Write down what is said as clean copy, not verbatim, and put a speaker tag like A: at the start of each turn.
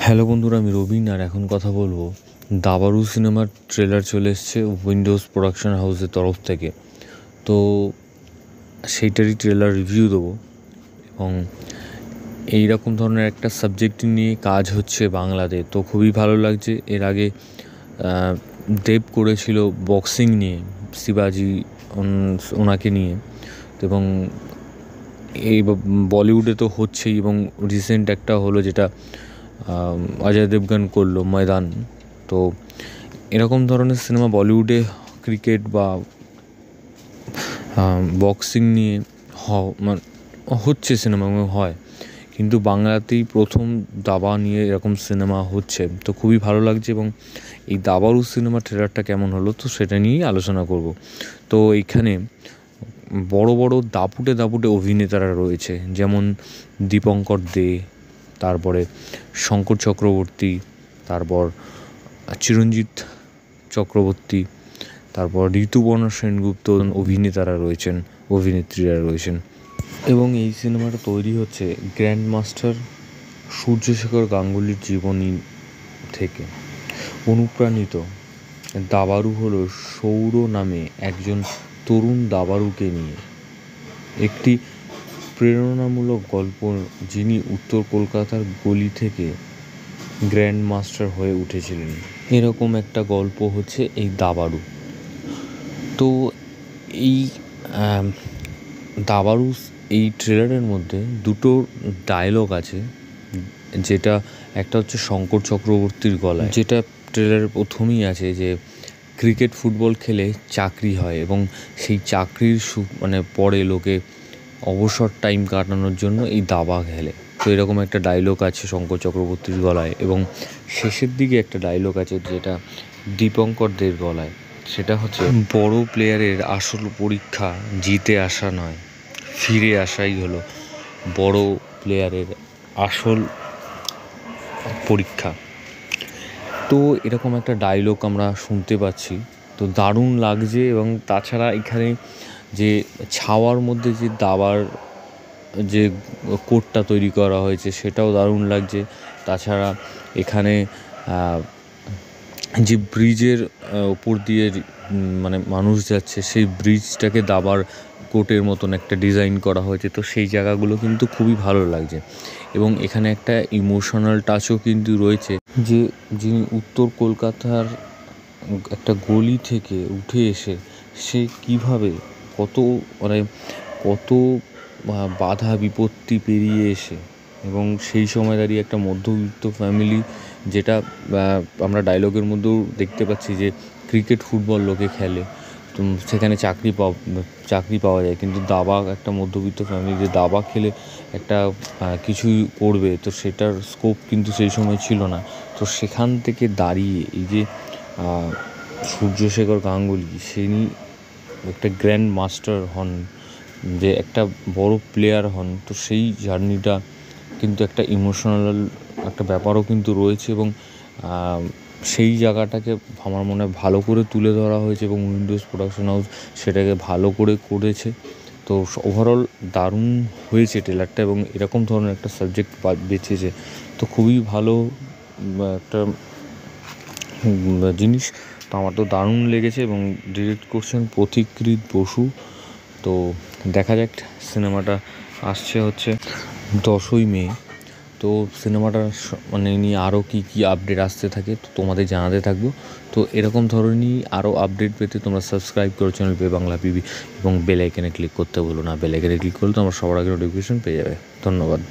A: Hello বন্ধুরা, আমি রবিন আর এখন কথা বলবো দাবারু সিনেমার ট্রেলার চলে এসছে উইন্ডোজ প্রোডাকশন হাউসের তরফ থেকে। তো সেইটারই ট্রেলার রিভিউ দেবো এবং এইরকম ধরনের একটা সাবজেক্ট নিয়ে কাজ হচ্ছে বাংলাতে, তো খুবই ভালো লাগছে। এর আগে দেব করেছিল বক্সিং নিয়ে, শিবাজি ওনাকে নিয়ে, এবং এই বলিউডে তো হচ্ছেই, এবং রিসেন্ট একটা হলো যেটা অজয় দেবগন করলো ময়দান। তো এরকম ধরনের সিনেমা বলিউডে ক্রিকেট বা বক্সিং নিয়ে হচ্ছে সিনেমা হয়, কিন্তু বাংলাতেই প্রথম দাবা নিয়ে এরকম সিনেমা হচ্ছে। তো খুবই ভালো লাগছে, এবং এই দাবারু সিনেমার ট্রেলারটা কেমন হলো তো সেটা নিয়েই আলোচনা করব। তো এইখানে বড় বড় দাপুটে দাপুটে অভিনেতারা রয়েছে, যেমন দীপঙ্কর দে, তারপরে শঙ্কর চক্রবর্তী, তারপর চিরঞ্জিত চক্রবর্তী, তারপর ঋতুপর্ণা সেনগুপ্ত অভিনেতারা রয়েছেন, অভিনেত্রীরা রয়েছেন। এবং এই সিনেমাটা তৈরি হচ্ছে গ্র্যান্ড মাস্টার সূর্যশেখর গাঙ্গুলির জীবনী থেকে অনুপ্রাণিত। দাবারু হলো সৌর নামে একজন তরুণ দাবারুকে নিয়ে একটি প্রেরণামূলক গল্প, যিনি উত্তর কলকাতার গলি থেকে গ্র্যান্ড মাস্টার হয়ে উঠেছিলেন। এরকম একটা গল্প হচ্ছে এই দাবারু। তো এই দাবারু এই ট্রেলারের মধ্যে দুটো ডায়লগ আছে, যেটা একটা হচ্ছে শঙ্কর চক্রবর্তীর গলায়, যেটা ট্রেলারের প্রথমেই আছে, যে ক্রিকেট ফুটবল খেলে চাকরি হয় এবং সেই চাকরির পরে লোকে অবসর টাইম কাটানোর জন্য এই দাবা খেলে। তো এরকম একটা ডায়লগ আছে শঙ্কর চক্রবর্তীর গলায়, এবং শেষের দিকে একটা ডায়লগ আছে যেটা দীপঙ্কর দের গলায়, সেটা হচ্ছে বড় প্লেয়ারের আসল পরীক্ষা জিতে আসা নয়, ফিরে আসাই হলো বড় প্লেয়ারের আসল পরীক্ষা। তো এরকম একটা ডায়লগ আমরা শুনতে পাচ্ছি, তো দারুণ লাগছে। এবং তাছাড়া এখানে যে ছাওয়ার মধ্যে যে দাবার যে কোটটা তৈরি করা হয়েছে সেটাও দারুণ লাগছে। তাছাড়া এখানে যে ব্রিজের ওপর দিয়ে মানুষ যাচ্ছে, সেই ব্রিজটাকে দাবার কোটের মতন একটা ডিজাইন করা হয়েছে। তো সেই জায়গাগুলো কিন্তু খুবই ভালো লাগছে, এবং এখানে একটা ইমোশনাল টাচও কিন্তু রয়েছে, যে যিনি উত্তর কলকাতার একটা গলি থেকে উঠে এসে সে কীভাবে কত বাধা বিপত্তি পেরিয়ে এসে, এবং সেই সময় দাঁড়িয়ে একটা মধ্যবিত্ত ফ্যামিলি, যেটা আমরা ডায়লগের মধ্যেও দেখতে পাচ্ছি যে ক্রিকেট ফুটবল লোকে খেলে, তো সেখানে চাকরি পাওয়া যায়, কিন্তু দাবা একটা মধ্যবিত্ত ফ্যামিলি যে দাবা খেলে একটা কিছুই করবে, তো সেটার স্কোপ কিন্তু সেই সময় ছিল না। তো সেখান থেকে দাঁড়িয়ে এই যে সূর্যশেখর গাঙ্গুলি, তিনি একটা গ্র্যান্ড মাস্টার হন, যে একটা বড় প্লেয়ার হন, তো সেই জার্নিটা কিন্তু একটা ইমোশনাল একটা ব্যাপারও কিন্তু রয়েছে, এবং সেই জায়গাটাকে আমার মনে হয় ভালো করে তুলে ধরা হয়েছে, এবং উইন্ডোজ প্রোডাকশন হাউস সেটাকে ভালো করে করেছে। তো ওভারঅল দারুণ হয়েছে ট্রেলারটা, এবং এরকম ধরনের একটা সাবজেক্ট বেছেছে, তো খুবই ভালো একটা জিনিস। তো আমার তো দারুণ লেগেছে, এবং ডিরেক্ট করছেন পথিকৃৎ বসু। তো দেখা যাক, সিনেমাটা আসছে হচ্ছে 10ই মে। তো সিনেমাটা নিয়ে আরও কী আপডেট আসতে থাকে তো তোমাদের জানাতে থাকবো। তো এরকম ধরনেরই আরও আপডেট পেতে তোমরা সাবস্ক্রাইব করো চ্যানেল পে বাংলা পিবি, এবং বেল আইকনে ক্লিক করতে বলো না। বেল আইকনে ক্লিক করলে তোমরা সবার আগে নোটিফিকেশন পেয়ে যাবে। ধন্যবাদ।